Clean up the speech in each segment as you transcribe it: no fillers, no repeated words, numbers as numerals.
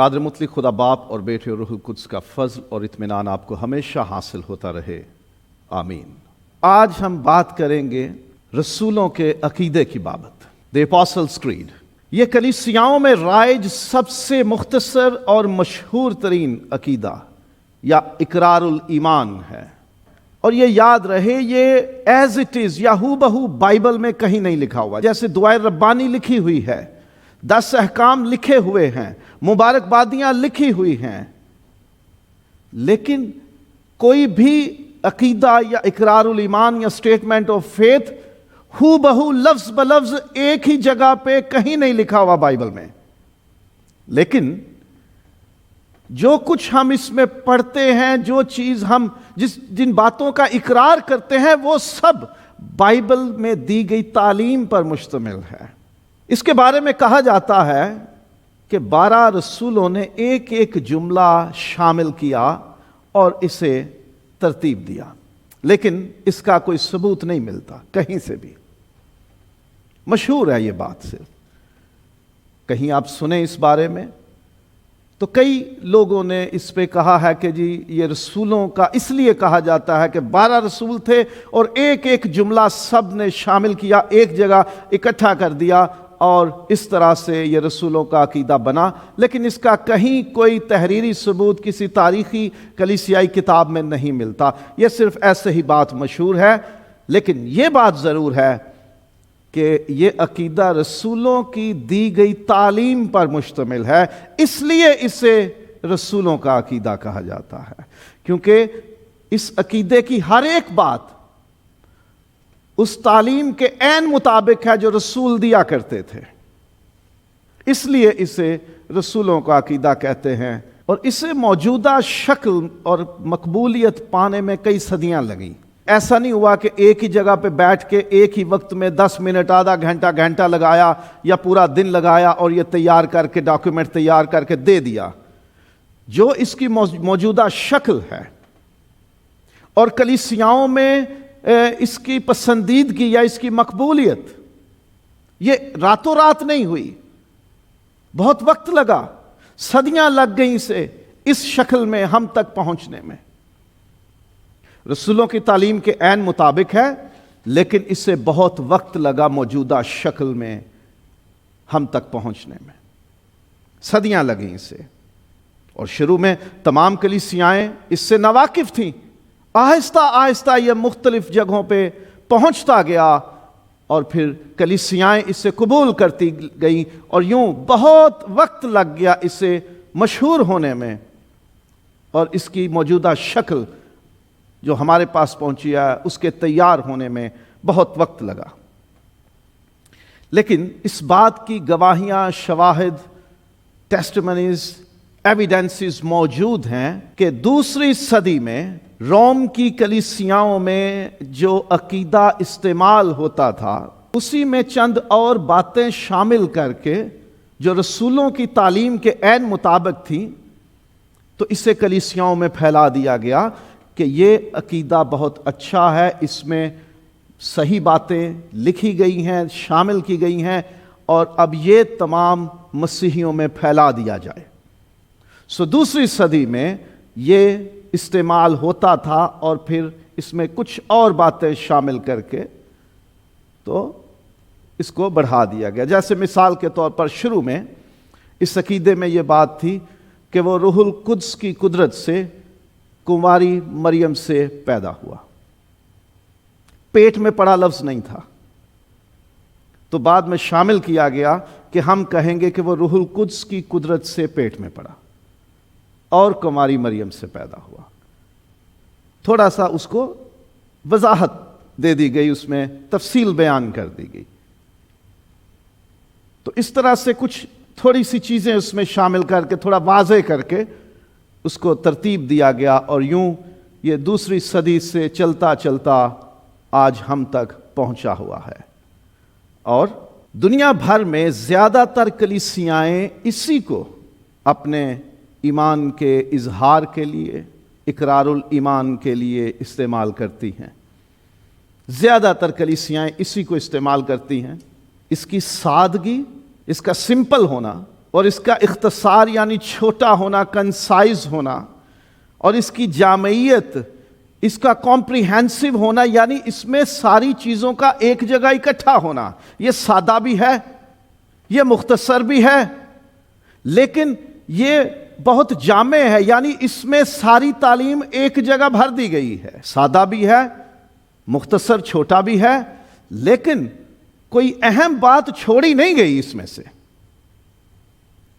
قادر مطلق خدا باپ اور بیٹے اور روح القدس کا فضل اور اطمینان آپ کو ہمیشہ حاصل ہوتا رہے، آمین۔ آج ہم بات کریں گے رسولوں کے عقیدے کی بابت، دی اپوسٹلز کریڈ۔ یہ کلیسیاؤں میں رائج سب سے مختصر اور مشہور ترین عقیدہ یا اقرار الایمان ہے، اور یہ یاد رہے یہ ایز اٹ از یا ہو بہو بائبل میں کہیں نہیں لکھا ہوا۔ جیسے دعائے ربانی لکھی ہوئی ہے، 10 احکام لکھے ہوئے ہیں، مبارکبادیاں لکھی ہوئی ہیں، لیکن کوئی بھی عقیدہ یا اقرار الایمان یا اسٹیٹمنٹ آف فیتھ ہو بہو لفظ بلفظ ایک ہی جگہ پہ کہیں نہیں لکھا ہوا بائبل میں۔ لیکن جو کچھ ہم اس میں پڑھتے ہیں، جو چیز ہم جن باتوں کا اقرار کرتے ہیں، وہ سب بائبل میں دی گئی تعلیم پر مشتمل ہے۔ اس کے بارے میں کہا جاتا ہے کہ 12 رسولوں نے ایک ایک جملہ شامل کیا اور اسے ترتیب دیا، لیکن اس کا کوئی ثبوت نہیں ملتا کہیں سے بھی۔ مشہور ہے یہ بات، صرف کہیں آپ سنیں اس بارے میں تو کئی لوگوں نے اس پہ کہا ہے کہ جی یہ رسولوں کا اس لیے کہا جاتا ہے کہ 12 رسول تھے اور ایک ایک جملہ سب نے شامل کیا، ایک جگہ اکٹھا کر دیا، اور اس طرح سے یہ رسولوں کا عقیدہ بنا۔ لیکن اس کا کہیں کوئی تحریری ثبوت کسی تاریخی کلیسیائی کتاب میں نہیں ملتا، یہ صرف ایسے ہی بات مشہور ہے۔ لیکن یہ بات ضرور ہے کہ یہ عقیدہ رسولوں کی دی گئی تعلیم پر مشتمل ہے، اس لیے اسے رسولوں کا عقیدہ کہا جاتا ہے، کیونکہ اس عقیدے کی ہر ایک بات اس تعلیم کے عین مطابق ہے جو رسول دیا کرتے تھے، اس لیے اسے رسولوں کا عقیدہ کہتے ہیں۔ اور اسے موجودہ شکل اور مقبولیت پانے میں کئی صدیاں لگیں۔ ایسا نہیں ہوا کہ ایک ہی جگہ پہ بیٹھ کے ایک ہی وقت میں 10 منٹ، آدھا گھنٹہ لگایا یا پورا دن لگایا اور یہ تیار کر کے ڈاکیومنٹ تیار کر کے دے دیا۔ جو اس کی موجودہ شکل ہے اور کلیسیاؤں میں اس کی پسندیدگی یا اس کی مقبولیت، یہ راتوں رات نہیں ہوئی، بہت وقت لگا، صدیاں لگ گئیں اسے اس شکل میں ہم تک پہنچنے میں۔ رسولوں کی تعلیم کے عین مطابق ہے، لیکن اسے بہت وقت لگا موجودہ شکل میں ہم تک پہنچنے میں، صدیاں لگیں اسے۔ اور شروع میں تمام کلیسیائیں اس سے ناواقف تھیں، آہستہ آہستہ یہ مختلف جگہوں پہ پہنچتا گیا، اور پھر کلیسیائیں اسے قبول کرتی گئیں، اور یوں بہت وقت لگ گیا اسے مشہور ہونے میں، اور اس کی موجودہ شکل جو ہمارے پاس پہنچی ہے اس کے تیار ہونے میں بہت وقت لگا۔ لیکن اس بات کی گواہیاں، شواہد، ٹیسٹمنیز، ایویڈنسز موجود ہیں کہ دوسری صدی میں روم کی کلیسیاؤں میں جو عقیدہ استعمال ہوتا تھا اسی میں چند اور باتیں شامل کر کے جو رسولوں کی تعلیم کے عین مطابق تھیں، تو اسے کلیسیاؤں میں پھیلا دیا گیا کہ یہ عقیدہ بہت اچھا ہے، اس میں صحیح باتیں لکھی گئی ہیں، شامل کی گئی ہیں، اور اب یہ تمام مسیحیوں میں پھیلا دیا جائے۔ دوسری صدی میں یہ استعمال ہوتا تھا، اور پھر اس میں کچھ اور باتیں شامل کر کے تو اس کو بڑھا دیا گیا۔ جیسے مثال کے طور پر شروع میں اس عقیدے میں یہ بات تھی کہ وہ روح القدس کی قدرت سے کنواری مریم سے پیدا ہوا، پیٹ میں پڑا لفظ نہیں تھا، تو بعد میں شامل کیا گیا کہ ہم کہیں گے کہ وہ روح القدس کی قدرت سے پیٹ میں پڑا اور کنواری مریم سے پیدا ہوا۔ تھوڑا سا اس کو وضاحت دے دی گئی، اس میں تفصیل بیان کر دی گئی۔ تو اس طرح سے کچھ تھوڑی سی چیزیں اس میں شامل کر کے تھوڑا واضح کر کے اس کو ترتیب دیا گیا، اور یوں یہ دوسری صدی سے چلتا چلتا آج ہم تک پہنچا ہوا ہے۔ اور دنیا بھر میں زیادہ تر کلیسیائیں اسی کو اپنے ایمان کے اظہار کے لیے، اقرار الایمان کے لیے استعمال کرتی ہیں۔ زیادہ تر کلیسیائیں اسی کو استعمال کرتی ہیں۔ اس کی سادگی، اس کا سمپل ہونا اور اس کا اختصار یعنی چھوٹا ہونا، کنسائز ہونا، اور اس کی جامعیت، اس کا کمپریہنسو ہونا، یعنی اس میں ساری چیزوں کا ایک جگہ اکٹھا ہونا. یہ سادہ بھی ہے، یہ مختصر بھی ہے، لیکن یہ بہت جامع ہے، یعنی اس میں ساری تعلیم ایک جگہ بھر دی گئی ہے. سادہ بھی ہے، مختصر چھوٹا بھی ہے، لیکن کوئی اہم بات چھوڑی نہیں گئی اس میں سے.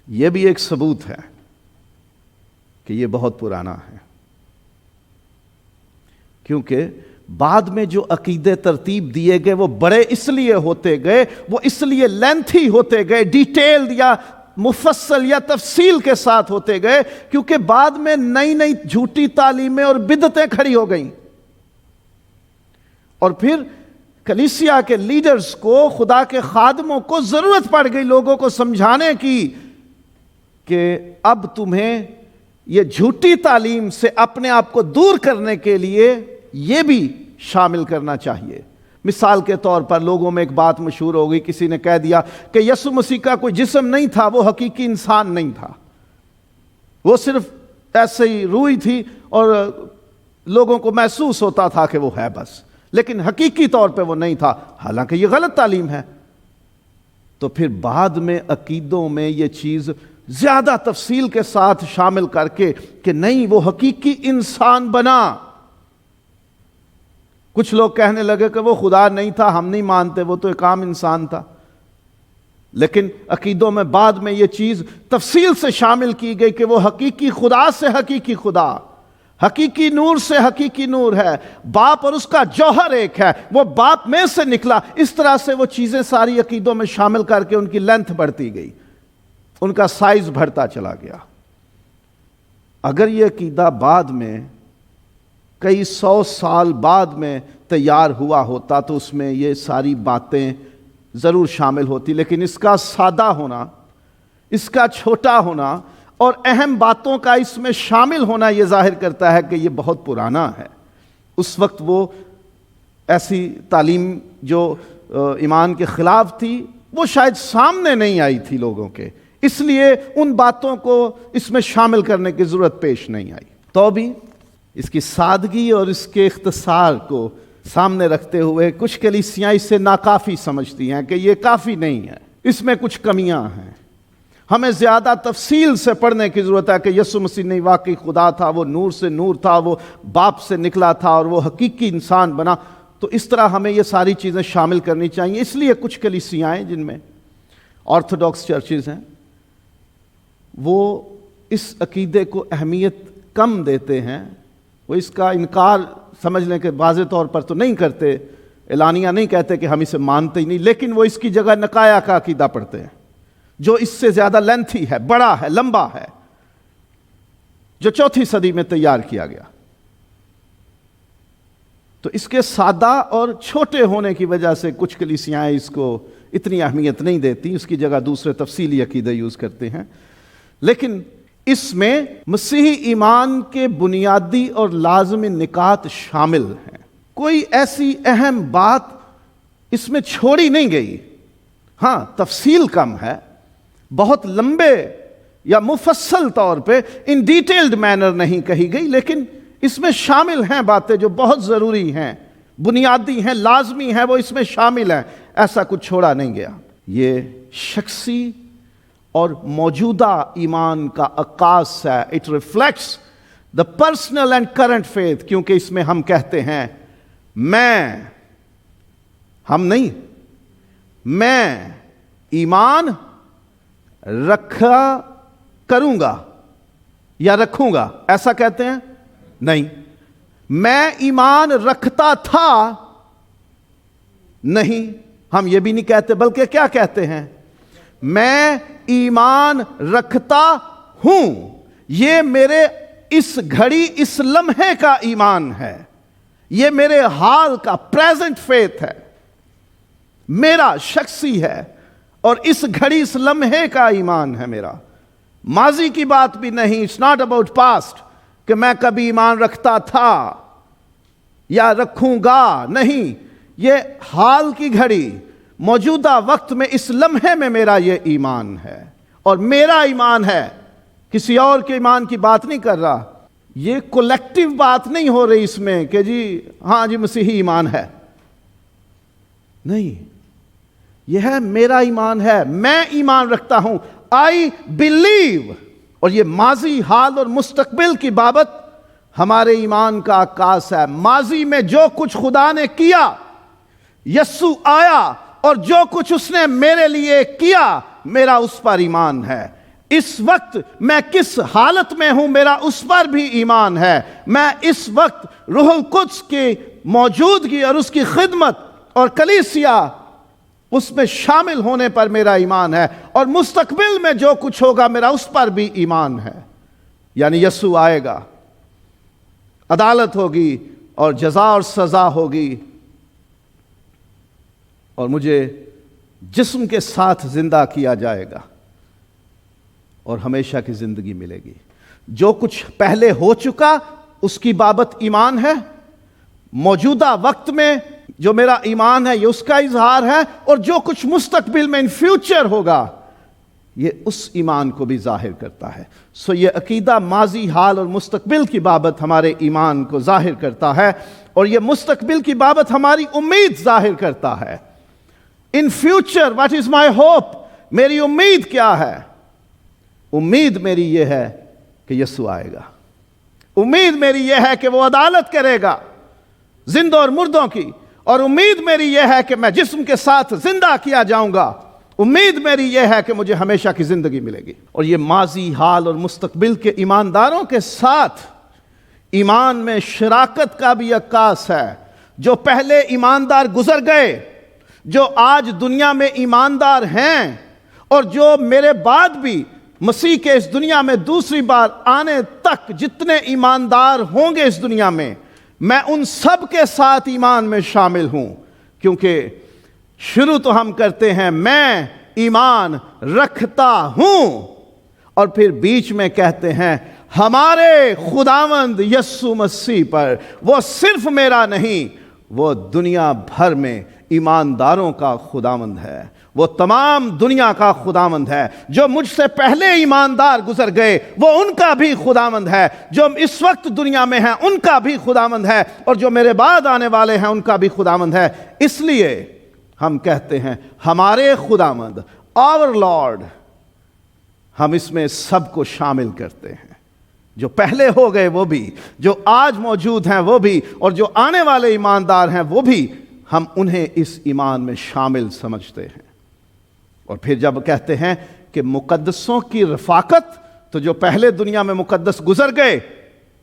یہ بھی ایک ثبوت ہے کہ یہ بہت پرانا ہے، کیونکہ بعد میں جو عقیدے ترتیب دیے گئے وہ بڑے اس لیے ہوتے گئے، وہ اس لیے لینتھی ہوتے گئے، ڈیٹیلڈ یا مفصل یا تفصیل کے ساتھ ہوتے گئے، کیونکہ بعد میں نئی نئی جھوٹی تعلیمیں اور بدعتیں کھڑی ہو گئیں. اور پھر کلیسیا کے لیڈرز کو، خدا کے خادموں کو ضرورت پڑ گئی لوگوں کو سمجھانے کی کہ اب تمہیں یہ جھوٹی تعلیم سے اپنے آپ کو دور کرنے کے لیے یہ بھی شامل کرنا چاہیے. مثال کے طور پر لوگوں میں ایک بات مشہور ہو گئی، کسی نے کہہ دیا کہ یسوع مسیح کا کوئی جسم نہیں تھا، وہ حقیقی انسان نہیں تھا، وہ صرف ایسے ہی روئی تھی اور لوگوں کو محسوس ہوتا تھا کہ وہ ہے بس، لیکن حقیقی طور پہ وہ نہیں تھا. حالانکہ یہ غلط تعلیم ہے. تو پھر بعد میں عقیدوں میں یہ چیز زیادہ تفصیل کے ساتھ شامل کر کے کہ نہیں، وہ حقیقی انسان بنا. کچھ لوگ کہنے لگے کہ وہ خدا نہیں تھا، ہم نہیں مانتے، وہ تو ایک عام انسان تھا. لیکن عقیدوں میں بعد میں یہ چیز تفصیل سے شامل کی گئی کہ وہ حقیقی خدا سے حقیقی خدا، حقیقی نور سے حقیقی نور ہے، باپ اور اس کا جوہر ایک ہے، وہ باپ میں سے نکلا. اس طرح سے وہ چیزیں ساری عقیدوں میں شامل کر کے ان کی لینتھ بڑھتی گئی، ان کا سائز بڑھتا چلا گیا. اگر یہ عقیدہ بعد میں کئی 100 سال بعد میں تیار ہوا ہوتا تو اس میں یہ ساری باتیں ضرور شامل ہوتی، لیکن اس کا سادہ ہونا، اس کا چھوٹا ہونا اور اہم باتوں کا اس میں شامل ہونا یہ ظاہر کرتا ہے کہ یہ بہت پرانا ہے. اس وقت وہ ایسی تعلیم جو ایمان کے خلاف تھی وہ شاید سامنے نہیں آئی تھی لوگوں کے، اس لیے ان باتوں کو اس میں شامل کرنے کی ضرورت پیش نہیں آئی. تو بھی اس کی سادگی اور اس کے اختصار کو سامنے رکھتے ہوئے کچھ کلیسیاں اسے ناکافی سمجھتی ہیں کہ یہ کافی نہیں ہے، اس میں کچھ کمیاں ہیں، ہمیں زیادہ تفصیل سے پڑھنے کی ضرورت ہے کہ یسوع مسیح نہیں واقعی خدا تھا، وہ نور سے نور تھا، وہ باپ سے نکلا تھا اور وہ حقیقی انسان بنا. تو اس طرح ہمیں یہ ساری چیزیں شامل کرنی چاہیے. اس لیے کچھ کلیسیاں ہیں جن میں آرتھوڈاکس چرچز ہیں، وہ اس عقیدے کو اہمیت کم دیتے ہیں. وہ اس کا انکار سمجھ لیں کہ واضح طور پر تو نہیں کرتے، اعلانیہ نہیں کہتے کہ ہم اسے مانتے ہی نہیں، لیکن وہ اس کی جگہ نقایا کا عقیدہ پڑھتے ہیں جو اس سے زیادہ لینتھی ہے، بڑا ہے، لمبا ہے، جو 4 صدی میں تیار کیا گیا. تو اس کے سادہ اور چھوٹے ہونے کی وجہ سے کچھ کلیسیاں اس کو اتنی اہمیت نہیں دیتی، اس کی جگہ دوسرے تفصیلی عقیدے یوز کرتے ہیں. لیکن اس میں مسیحی ایمان کے بنیادی اور لازمی نکات شامل ہیں. کوئی ایسی اہم بات اس میں چھوڑی نہیں گئی. ہاں، تفصیل کم ہے، بہت لمبے یا مفصل طور پہ ان ڈیٹیلڈ مینر نہیں کہی گئی، لیکن اس میں شامل ہیں باتیں جو بہت ضروری ہیں، بنیادی ہیں، لازمی ہیں، وہ اس میں شامل ہیں. ایسا کچھ چھوڑا نہیں گیا. یہ شخصی اور موجودہ ایمان کا عکاس ہے. It reflects the personal and current faith, کیونکہ اس میں ہم کہتے ہیں ہم نہیں، میں ایمان رکھا کروں گا یا رکھوں گا، ایسا کہتے ہیں نہیں. میں ایمان رکھتا تھا نہیں، ہم یہ بھی نہیں کہتے، بلکہ کیا کہتے ہیں؟ میں ایمان رکھتا ہوں. یہ میرے اس گھڑی، اس لمحے کا ایمان ہے، یہ میرے حال کا پریزنٹ فیتھ ہے، میرا شخصی ہے، اور اس گھڑی، اس لمحے کا ایمان ہے میرا. ماضی کی بات بھی نہیں. اٹس ناٹ اباؤٹ پاسٹ کہ میں کبھی ایمان رکھتا تھا یا رکھوں گا، نہیں. یہ حال کی گھڑی، موجودہ وقت میں، اس لمحے میں میرا یہ ایمان ہے. اور میرا ایمان ہے، کسی اور کے ایمان کی بات نہیں کر رہا. یہ کولیکٹیو بات نہیں ہو رہی اس میں کہ جی ہاں جی مسیحی ایمان ہے. نہیں، یہ ہے میرا ایمان ہے، میں ایمان رکھتا ہوں. I believe. اور یہ ماضی، حال اور مستقبل کی بابت ہمارے ایمان کا عکاس ہے. ماضی میں جو کچھ خدا نے کیا، یسوع آیا اور جو کچھ اس نے میرے لیے کیا، میرا اس پر ایمان ہے. اس وقت میں کس حالت میں ہوں، میرا اس پر بھی ایمان ہے. میں اس وقت روح القدس کی موجودگی اور اس کی خدمت اور کلیسیا اس میں شامل ہونے پر میرا ایمان ہے. اور مستقبل میں جو کچھ ہوگا میرا اس پر بھی ایمان ہے. یعنی یسوع آئے گا، عدالت ہوگی اور جزا اور سزا ہوگی، اور مجھے جسم کے ساتھ زندہ کیا جائے گا اور ہمیشہ کی زندگی ملے گی. جو کچھ پہلے ہو چکا اس کی بابت ایمان ہے. موجودہ وقت میں جو میرا ایمان ہے یہ اس کا اظہار ہے، اور جو کچھ مستقبل میں ان فیوچر ہوگا یہ اس ایمان کو بھی ظاہر کرتا ہے. سو یہ عقیدہ ماضی، حال اور مستقبل کی بابت ہمارے ایمان کو ظاہر کرتا ہے، اور یہ مستقبل کی بابت ہماری امید ظاہر کرتا ہے. In future what is my hope, میری امید کیا ہے؟ امید میری یہ ہے کہ یسوع آئے گا. امید میری یہ ہے کہ وہ عدالت کرے گا زندوں اور مردوں کی. اور امید میری یہ ہے کہ میں جسم کے ساتھ زندہ کیا جاؤں گا. امید میری یہ ہے کہ مجھے ہمیشہ کی زندگی ملے گی. اور یہ ماضی، حال اور مستقبل کے ایمانداروں کے ساتھ ایمان میں شراکت کا بھی عکاس ہے. جو پہلے ایماندار گزر گئے، جو آج دنیا میں ایماندار ہیں، اور جو میرے بعد بھی مسیح کے اس دنیا میں دوسری بار آنے تک جتنے ایماندار ہوں گے اس دنیا میں ان سب کے ساتھ ایمان میں شامل ہوں. کیونکہ شروع تو ہم کرتے ہیں میں ایمان رکھتا ہوں، اور پھر بیچ میں کہتے ہیں ہمارے خداوند یسوع مسیح پر. وہ صرف میرا نہیں، وہ دنیا بھر میں ایمانداروں کا خداوند ہے. وہ تمام دنیا کا خداوند ہے. جو مجھ سے پہلے ایماندار گزر گئے وہ ان کا بھی خداوند ہے. جو اس وقت دنیا میں ہیں ان کا بھی خداوند ہے، اور جو میرے بعد آنے والے ہیں ان کا بھی خداوند ہے. اس لیے ہم کہتے ہیں ہمارے خداوند، آور لارڈ. ہم اس میں سب کو شامل کرتے ہیں، جو پہلے ہو گئے وہ بھی، جو آج موجود ہیں وہ بھی، اور جو آنے والے ایماندار ہیں وہ بھی. ہم انہیں اس ایمان میں شامل سمجھتے ہیں. اور پھر جب کہتے ہیں کہ مقدسوں کی رفاقت، تو جو پہلے دنیا میں مقدس گزر گئے،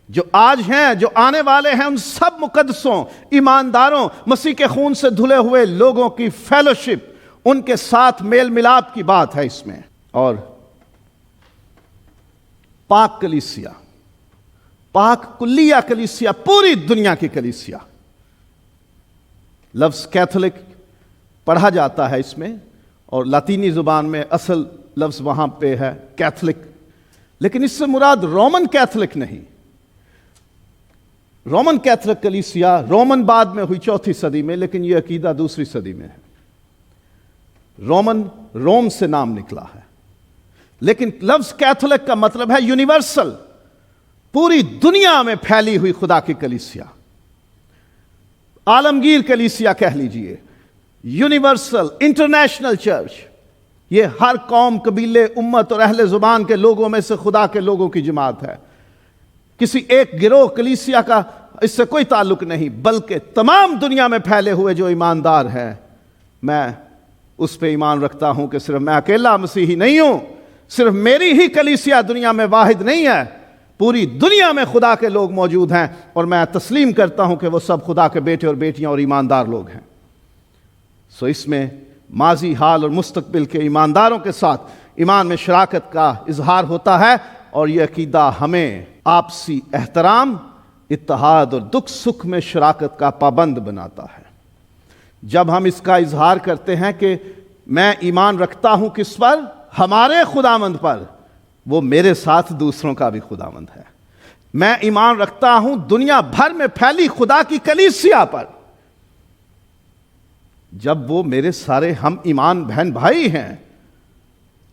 جو آج ہیں، جو آنے والے ہیں، ان سب مقدسوں، ایمانداروں، مسیح کے خون سے دھلے ہوئے لوگوں کی فیلوشپ، ان کے ساتھ میل ملاپ کی بات ہے اس میں. اور پاک کلیسیا، پاک کلیہ کلیسیا، پوری دنیا کی کلیسیا. لفظ کیتھولک پڑھا جاتا ہے اس میں، اور لاطینی زبان میں اصل لفظ وہاں پہ ہے کیتھولک، لیکن اس سے مراد رومن کیتھولک نہیں. رومن کیتھولک کلیسیا رومن بعد میں ہوئی 4 صدی میں، لیکن یہ عقیدہ 2 صدی میں ہے. رومن روم سے نام نکلا ہے، لیکن لفظ کیتھولک کا مطلب ہے یونیورسل، پوری دنیا میں پھیلی ہوئی خدا کی کلیسیا. عالمگیر کلیسیا کہہ لیجئے، یونیورسل انٹرنیشنل چرچ. یہ ہر قوم، قبیلے، امت اور اہل زبان کے لوگوں میں سے خدا کے لوگوں کی جماعت ہے. کسی ایک گروہ کلیسیا کا اس سے کوئی تعلق نہیں، بلکہ تمام دنیا میں پھیلے ہوئے جو ایماندار ہیں. میں اس پہ ایمان رکھتا ہوں کہ صرف میں اکیلا مسیحی نہیں ہوں، صرف میری ہی کلیسیا دنیا میں واحد نہیں ہے، پوری دنیا میں خدا کے لوگ موجود ہیں، اور میں تسلیم کرتا ہوں کہ وہ سب خدا کے بیٹے اور بیٹیاں اور ایماندار لوگ ہیں. سو اس میں ماضی، حال اور مستقبل کے ایمانداروں کے ساتھ ایمان میں شراکت کا اظہار ہوتا ہے، اور یہ عقیدہ ہمیں آپسی احترام، اتحاد اور دکھ سکھ میں شراکت کا پابند بناتا ہے. جب ہم اس کا اظہار کرتے ہیں کہ میں ایمان رکھتا ہوں کس پر؟ ہمارے خداوند پر، وہ میرے ساتھ دوسروں کا بھی خداوند ہے. میں ایمان رکھتا ہوں دنیا بھر میں پھیلی خدا کی کلیسیا پر. جب وہ میرے سارے ہم ایمان بہن بھائی ہیں،